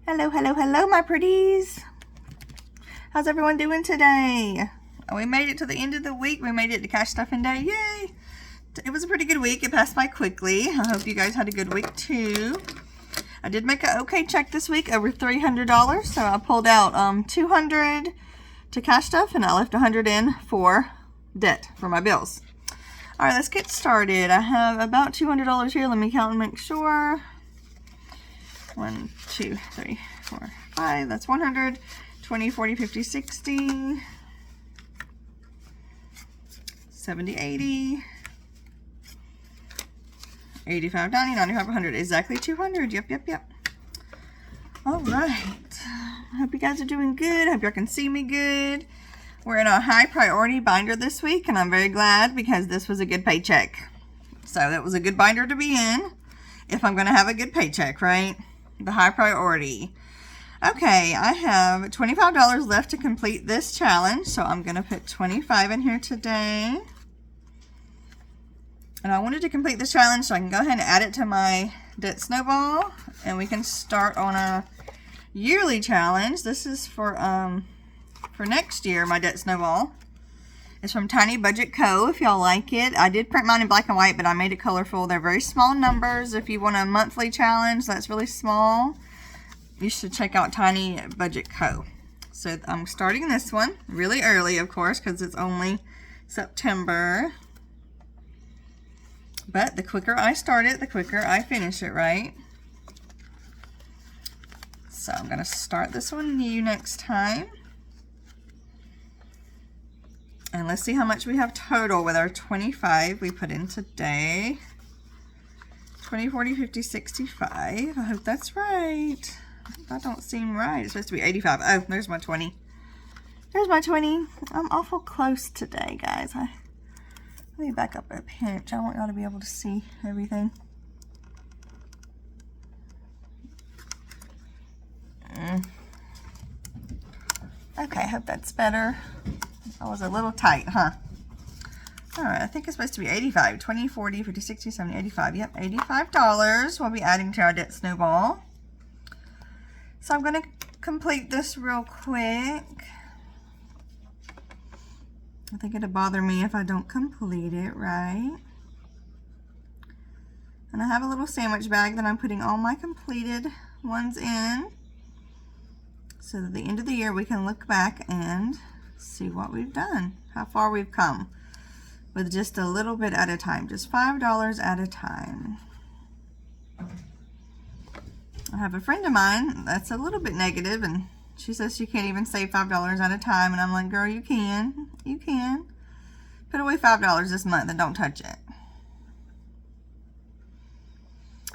Hello, hello, hello, my pretties. How's everyone doing today? We made it to the end of the week. We made it to Cash Stuffing Day. Yay! It was a pretty good week. It passed by quickly. I hope you guys had a good week too. I did make an okay check this week, over $300. So I pulled out $200 to cash stuff and I left $100 in for debt for my bills. All right, let's get started. I have about $200 here. Let me count and make sure. 1, 2, 3, 4, 5. That's 100. 20, 40, 50, 60. 70, 80. 85, 90, 95, 100. Exactly 200. Yep. All right. Hope you guys are doing good. Hope y'all can see me good. We're in a high priority binder this week, and I'm very glad because this was a good paycheck. So that was a good binder to be in if I'm going to have a good paycheck, right? The high priority. Okay, I have $25 left to complete this challenge, so I'm going to put 25 in here today. And I wanted to complete this challenge so I can go ahead and add it to my debt snowball, and we can start on a yearly challenge. This is for next year, my debt snowball. It's from Tiny Budget Co. If y'all like it. I did print mine in black and white, but I made it colorful. They're very small numbers. If you want a monthly challenge that's really small, you should check out Tiny Budget Co. So I'm starting this one really early, of course, because it's only September. But the quicker I start it, the quicker I finish it, right? So I'm going to start this one new next time. And let's see how much we have total with our 25 we put in today. 20, 40, 50, 65. I hope that's right. That don't seem right. It's supposed to be 85. Oh, there's my 20. There's my 20. I'm awful close today, guys. Let me back up a pinch. I want y'all to be able to see everything. Okay, I hope that's better. I was a little tight, huh? Alright, I think it's supposed to be 85. 20, 40, 50, 60, 70, 85. Yep, $85 we'll be adding to our debt snowball. So I'm going to complete this real quick. I think it'll bother me if I don't complete it right. And I have a little sandwich bag that I'm putting all my completed ones in. So at the end of the year we can look back and see what we've done, how far we've come with just a little bit at a time, just $5 at a time. I have a friend of mine that's a little bit negative, and she says she can't even save $5 at a time, and I'm like, girl, you can put away $5 this month and don't touch it.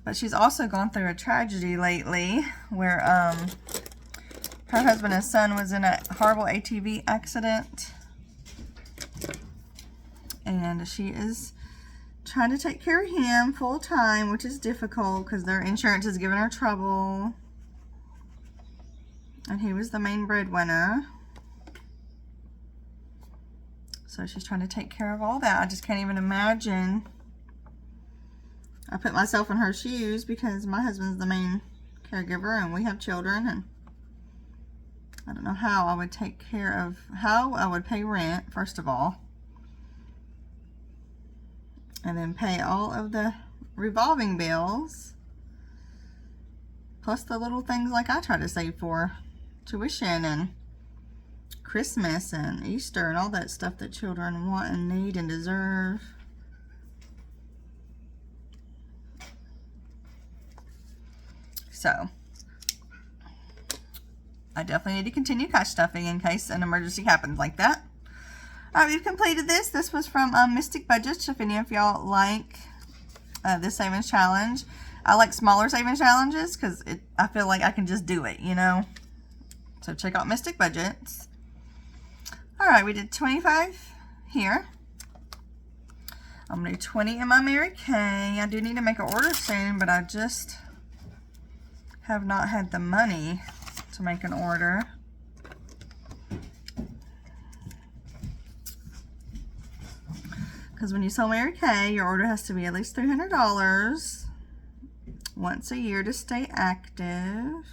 But she's also gone through a tragedy lately where her husband and son was in a horrible ATV accident, and she is trying to take care of him full time, which is difficult because their insurance is giving her trouble, and he was the main breadwinner. So she's trying to take care of all that. I just can't even imagine. I put myself in her shoes because my husband's the main caregiver and we have children, and I don't know how I would take care of, how I would pay rent, first of all, and then pay all of the revolving bills, plus the little things like I try to save for, tuition and Christmas and Easter and all that stuff that children want and need and deserve. So I definitely need to continue cash stuffing in case an emergency happens like that. Alright, we've completed this. This was from Mystic Budgets. If any of y'all like this savings challenge. I like smaller savings challenges because I feel like I can just do it, you know. So check out Mystic Budgets. Alright, we did 25 here. I'm going to do 20 in my Mary Kay. I do need to make an order soon, but I just have not had the money to make an order. Because when you sell Mary Kay, your order has to be at least $300 once a year to stay active.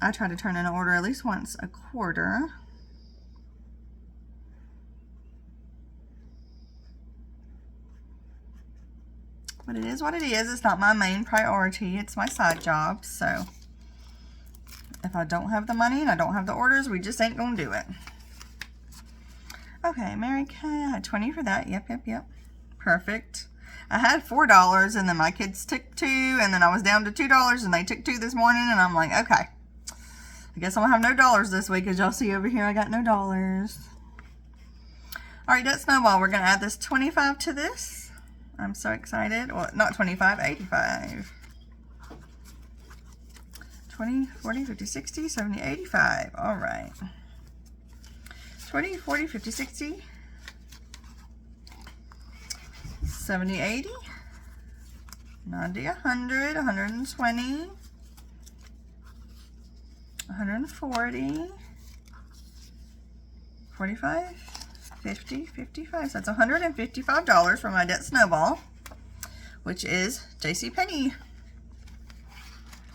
I try to turn in an order at least once a quarter. But it is what it is. It's not my main priority. It's my side job. So if I don't have the money and I don't have the orders, we just ain't gonna do it. Okay, Mary Kay, I had 20 for that. Yep. Perfect. I had $4 and then my kids took 2 and then I was down to $2 and they took 2 this morning and I'm like, okay. I guess I'm gonna have no dollars this week. As y'all see over here, I got no dollars. All right, Debt Snowball. We're gonna add this 25 to this. I'm so excited. Well, not 25, 85. 20, 40, 50, 60, 70, 85. All right. 20, 40, 50, 60, 70, 80, 90, 100, 120, 140, 45, 50, 55. So that's $155 for my Debt Snowball, which is JCPenney.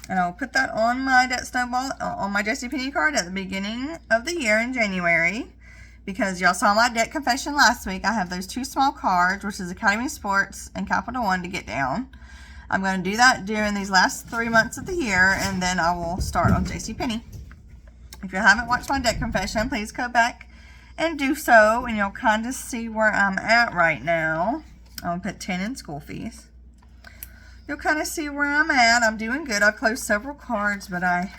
And I'll put that on my Debt Snowball, on my JCPenney card at the beginning of the year in January. Because y'all saw my debt confession last week. I have those 2 small cards, which is Academy Sports and Capital One, to get down. I'm going to do that during these last 3 months of the year, and then I will start on JCPenney. If you haven't watched my debt confession, please go back and do so, and you'll kind of see where I'm at right now. I'm going to put 10 in school fees. You'll kind of see where I'm at. I'm doing good. I've closed several cards, but I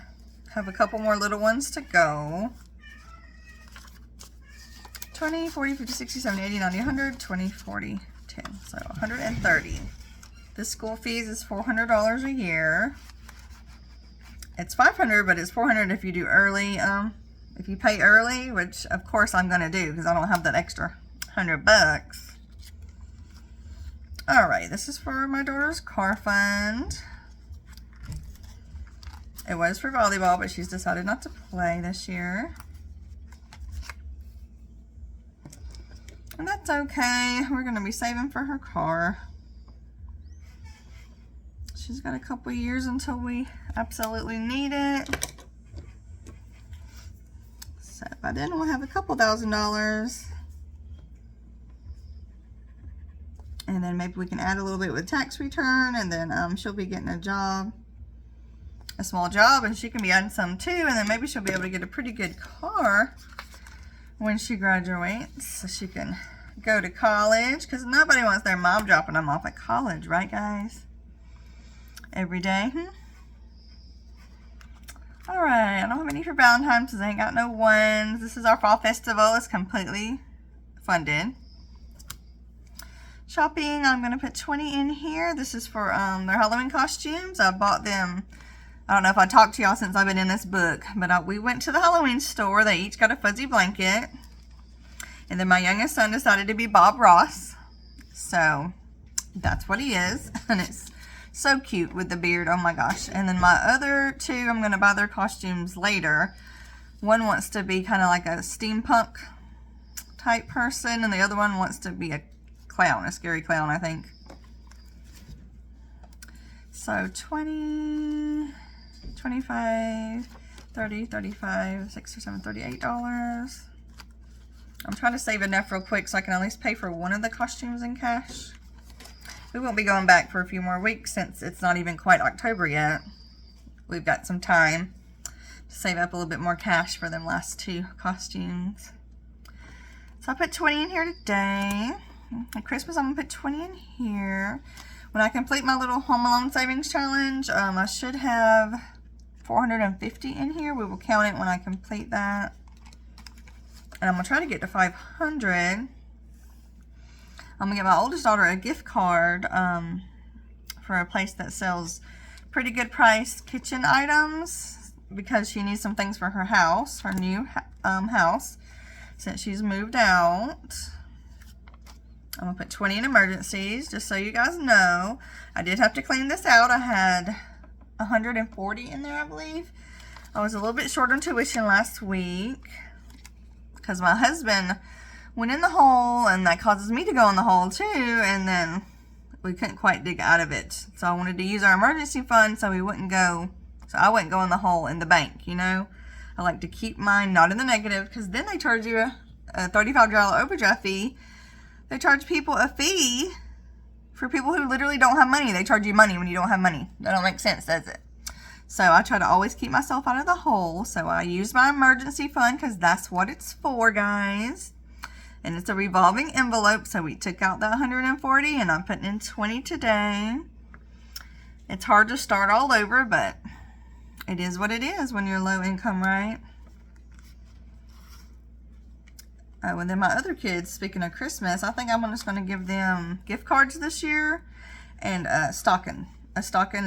have a couple more little ones to go. 20, 40, 50, 60, 70, 80, 90, 100, 20, 40, 10. So 130. This school fees is $400 a year. It's $500, but it's $400 if you do early. If you pay early, which of course I'm going to do because I don't have that extra $100. All right, this is for my daughter's car fund. It was for volleyball, but she's decided not to play this year. And that's okay. We're going to be saving for her car. She's got a couple years until we absolutely need it. So by then we'll have a couple $1,000. And then maybe we can add a little bit with tax return, and then she'll be getting a job, a small job, and she can be adding some too, and then maybe she'll be able to get a pretty good car when she graduates, so she can go to college, because nobody wants their mom dropping them off at college, right guys? Every day. All right, I don't have any for Valentine's because I ain't got no ones. This is our fall festival. It's completely funded. Shopping, I'm going to put 20 in here. This is for their Halloween costumes. I bought them. I don't know if I talked to y'all since I've been in this book, but we went to the Halloween store. They each got a fuzzy blanket. And then my youngest son decided to be Bob Ross. So that's what he is. And it's so cute with the beard. Oh my gosh. And then my other 2, I'm going to buy their costumes later. One wants to be kind of like a steampunk type person, and the other one wants to be a clown, a scary clown, I think. So 20, 25, 30, 35, 67, $38. I'm trying to save enough real quick so I can at least pay for one of the costumes in cash. We won't be going back for a few more weeks since it's not even quite October yet. We've got some time to save up a little bit more cash for them last 2 costumes. So I put 20 in here today. At Christmas, I'm going to put 20 in here. When I complete my little Home Alone Savings Challenge, I should have 450 in here. We will count it when I complete that. And I'm going to try to get to 500. I'm going to get my oldest daughter a gift card for a place that sells pretty good priced kitchen items because she needs some things for her house, her new house, since she's moved out. I'm going to put 20 in emergencies, just so you guys know. I did have to clean this out. I had 140 in there, I believe. I was a little bit short on tuition last week because my husband went in the hole, and that causes me to go in the hole too, and then we couldn't quite dig out of it. So I wanted to use our emergency fund so So I wouldn't go in the hole in the bank, you know. I like to keep mine not in the negative, because then they charge you a $35 overdraft fee. They charge people a fee for people who literally don't have money. They charge you money when you don't have money. That don't make sense, does it? So I try to always keep myself out of the hole. So I use my emergency fund, because that's what it's for, guys. And it's a revolving envelope. So we took out the 140 and I'm putting in 20 today. It's hard to start all over, but it is what it is when you're low income, right? Oh, and then my other kids, speaking of Christmas, I think I'm just going to give them gift cards this year, and a stocking and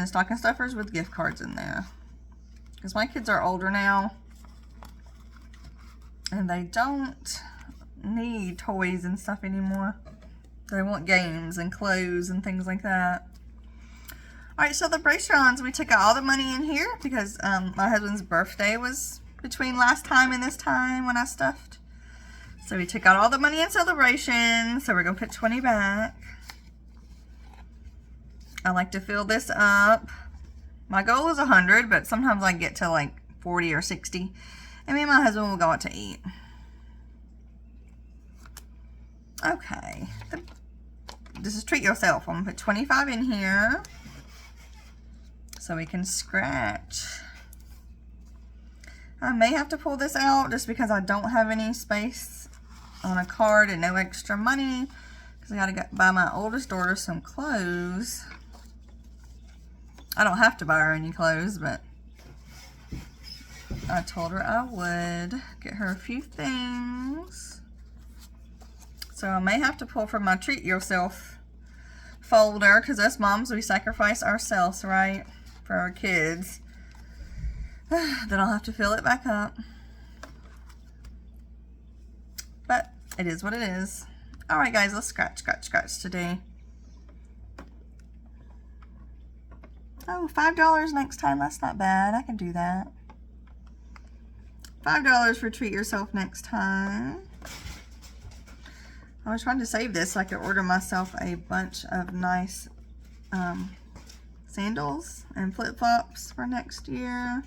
stocking stuffers with gift cards in there. Because my kids are older now, and they don't need toys and stuff anymore. They want games and clothes and things like that. Alright, so the bracelets, we took out all the money in here because my husband's birthday was between last time and this time when I stuffed. So we took out all the money in celebration. So we're going to put 20 back. I like to fill this up. My goal is 100, but sometimes I get to like 40 or 60. And me and my husband will go out to eat. Okay. This is treat yourself. I'm going to put 25 in here, so we can scratch. I may have to pull this out just because I don't have any space on a card and no extra money, because I got to buy my oldest daughter some clothes. I don't have to buy her any clothes, but I told her I would get her a few things. So I may have to pull from my treat yourself folder, because us moms, we sacrifice ourselves, right? For our kids. Then I'll have to fill it back up. But it is what it is. Alright guys, let's scratch today. Oh, $5 next time. That's not bad. I can do that. $5 for treat yourself next time. I was trying to save this so I could order myself a bunch of nice sandals and flip-flops for next year.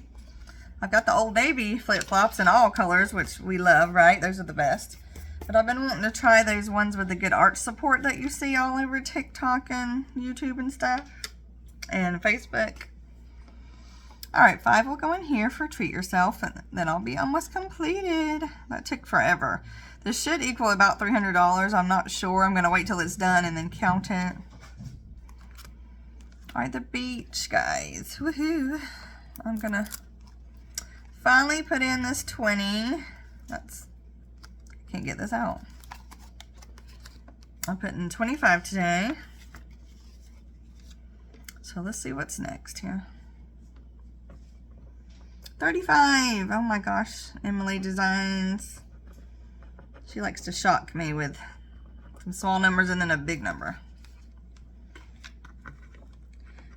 I've got the Old Navy flip-flops in all colors, which we love, right? Those are the best. But I've been wanting to try those ones with the good arch support that you see all over TikTok and YouTube and stuff, and Facebook. Alright, 5 will go in here for treat yourself, and then I'll be almost completed. That took forever. This should equal about $300. I'm not sure. I'm going to wait till it's done and then count it. Alright, the beach, guys. Woohoo. I'm going to finally put in this 20. Can't get this out. I'm putting 25 today. So let's see what's next here. 35. Oh my gosh. Emily Designs. She likes to shock me with some small numbers and then a big number.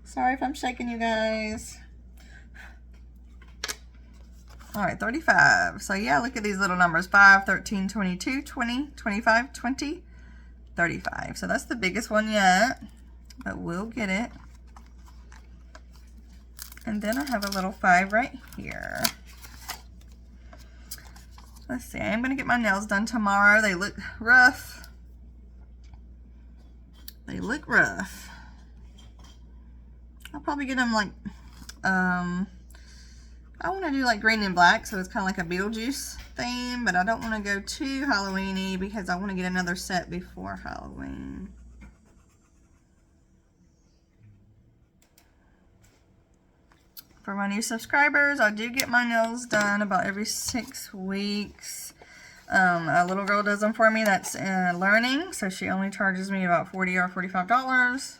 Sorry if I'm shaking you guys. Alright, 35. So yeah, look at these little numbers. 5, 13, 22, 20, 25, 20, 35. So that's the biggest one yet. But we'll get it. And then I have a little 5 right here. Let's see. I'm going to get my nails done tomorrow. They look rough. They look rough. I'll probably get them like, I want to do like green and black, so it's kind of like a Beetlejuice theme, but I don't want to go too Halloween-y because I want to get another set before Halloween. For my new subscribers, I do get my nails done about every 6 weeks. A little girl does them for me that's learning, so she only charges me about $40 or $45.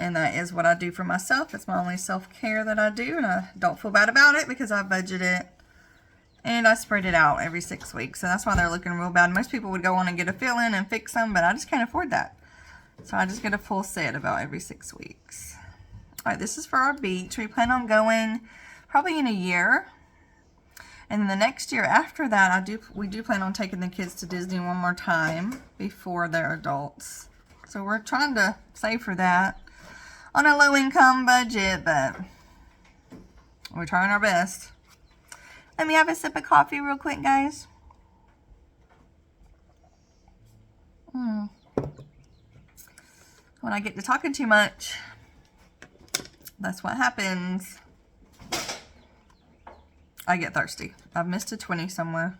And that is what I do for myself. It's my only self-care that I do, and I don't feel bad about it because I budget it. And I spread it out every 6 weeks, so that's why they're looking real bad. Most people would go on and get a fill-in and fix them, but I just can't afford that. So I just get a full set about every 6 weeks. Alright, this is for our beach. We plan on going probably in a year. And then the next year after that, we do plan on taking the kids to Disney one more time before they're adults. So we're trying to save for that. on a low income budget, but we're trying our best. Let me have a sip of coffee real quick, guys. When I get to talking too much, that's what happens. I get thirsty. I've missed a 20 somewhere.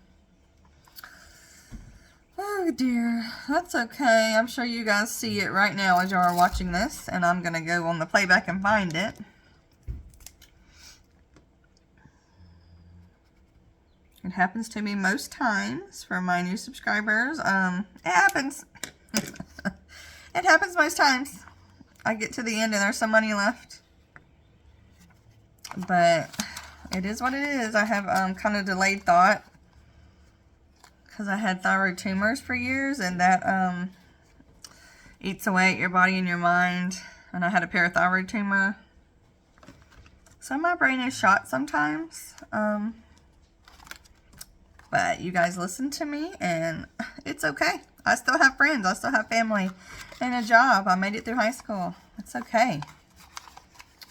Oh dear, that's okay. I'm sure you guys see it right now as you are watching this, and I'm gonna go on the playback and find it. It happens to me most times for my new subscribers. It happens. It happens most times. I get to the end and there's some money left. But it is what it is. I have kind of delayed thought because I had thyroid tumors for years, and that eats away at your body and your mind. And I had a parathyroid tumor. So my brain is shot sometimes. But you guys listen to me, and it's okay. I still have friends. I still have family and a job. I made it through high school. It's okay.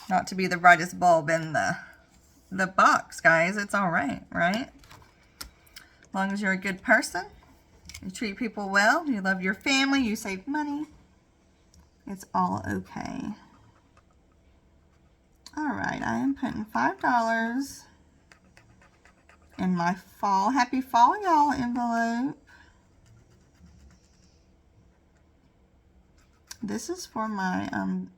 Not to be the brightest bulb in the box, guys. It's all right, right? As long as you're a good person, you treat people well, you love your family, you save money, it's all okay. All right, I am putting $5 in my fall, happy fall, y'all, envelope. This is for my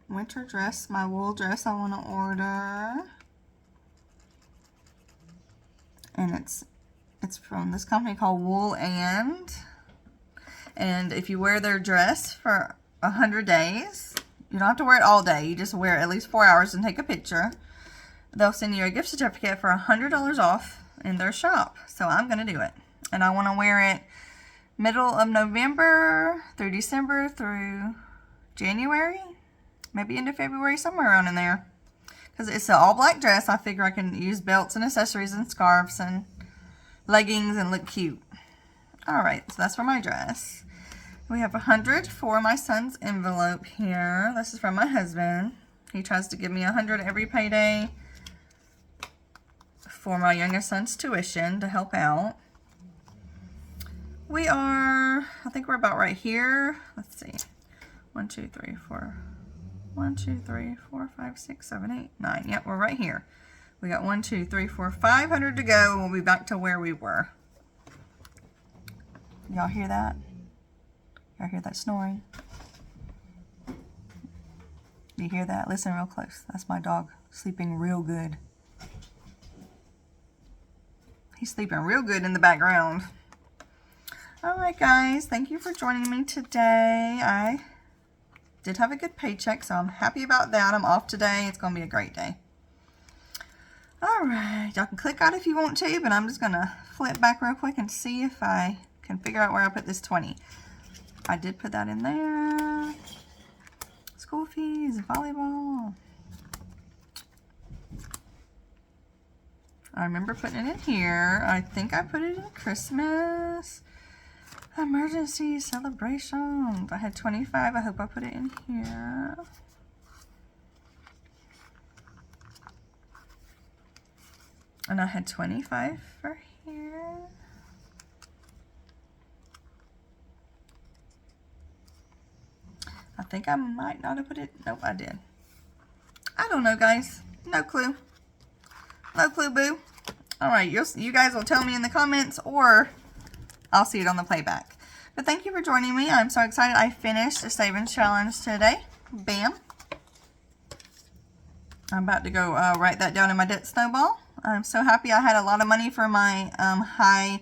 winter dress, my wool dress I want to order. And it's from this company called Wool And if you wear their dress for 100 days, you don't have to wear it all day. You just wear it at least 4 hours and take a picture. They'll send you a gift certificate for $100 off in their shop. So I'm going to do it. And I want to wear it middle of November through December through January, maybe into February, somewhere around in there. Because it's an all black dress, I figure I can use belts and accessories and scarves and leggings and look cute. Alright, so that's for my dress. We have 100 for my son's envelope here. This is from my husband. He tries to give me 100 every payday for my youngest son's tuition to help out. We are, I think we're about right here. Let's see. 1, 2, 3, 4. 1, 2, 3, 4, 5, 6, 7, 8, 9. Yep, we're right here. We got 1, 2, 3, 4, 500 to go. We'll be back to where we were. Y'all hear that? Y'all hear that snoring? You hear that? Listen real close. That's my dog sleeping real good. He's sleeping real good in the background. Alright guys, thank you for joining me today. I did have a good paycheck, so I'm happy about that. I'm off today. It's going to be a great day. Alright, y'all can click out if you want to, but I'm just going to flip back real quick and see if I can figure out where I put this 20. I did put that in there. School fees, volleyball. I remember putting it in here. I think I put it in Christmas. Emergency celebrations. I had 25. I hope I put it in here. And I had 25 for here. I think I might not have put it. Nope, I did. I don't know, guys. No clue. No clue, boo. Alright, you guys will tell me in the comments, or I'll see it on the playback. But thank you for joining me. I'm so excited. I finished the savings challenge today. Bam. I'm about to go write that down in my debt snowball. I'm so happy I had a lot of money for my high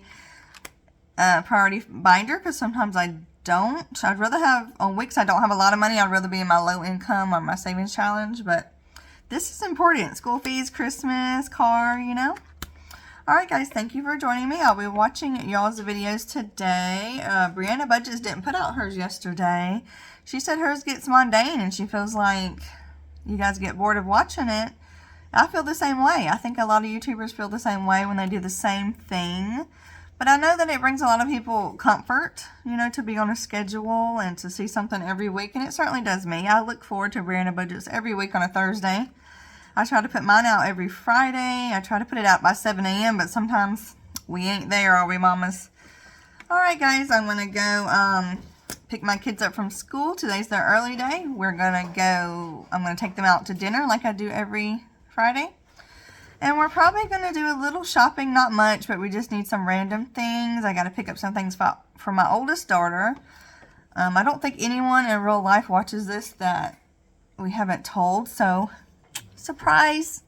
priority binder, because sometimes I don't. I'd rather have, on weeks I don't have a lot of money, I'd rather be in my low income or my savings challenge. But this is important. School fees, Christmas, car, you know. Alright guys, thank you for joining me. I'll be watching y'all's videos today. Brianna Budgets didn't put out hers yesterday. She said hers gets mundane and she feels like you guys get bored of watching it. I feel the same way. I think a lot of YouTubers feel the same way when they do the same thing. But I know that it brings a lot of people comfort, you know, to be on a schedule and to see something every week. And it certainly does me. I look forward to Brianna Budgets every week on a Thursday. I try to put mine out every Friday. I try to put it out by 7 a.m. But sometimes we ain't there, are we, mamas? All right, guys. I'm going to go pick my kids up from school. Today's their early day. I'm going to take them out to dinner like I do every Friday. And we're probably going to do a little shopping, not much, but we just need some random things. I got to pick up some things for my oldest daughter. I don't think anyone in real life watches this that we haven't told, so surprise.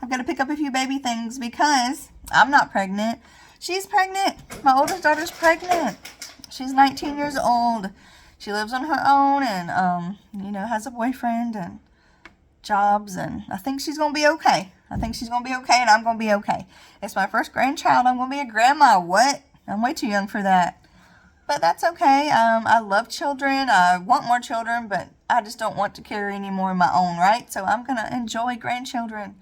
I've got to pick up a few baby things because I'm not pregnant. She's pregnant. My oldest daughter's pregnant. She's 19 years old. She lives on her own and, you know, has a boyfriend and jobs, and I think she's going to be okay. I think she's going to be okay, and I'm going to be okay. It's my first grandchild. I'm going to be a grandma. What? I'm way too young for that. But that's okay. I love children. I want more children, but I just don't want to carry any more of my own, right? So I'm going to enjoy grandchildren.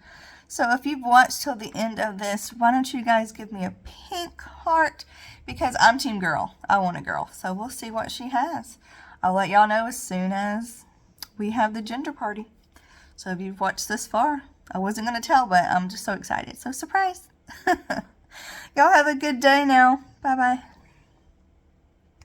So if you've watched till the end of this, why don't you guys give me a pink heart? Because I'm team girl. I want a girl. So we'll see what she has. I'll let y'all know as soon as we have the gender party. So if you've watched this far, I wasn't going to tell, but I'm just so excited. So surprise. Y'all have a good day now. Bye-bye.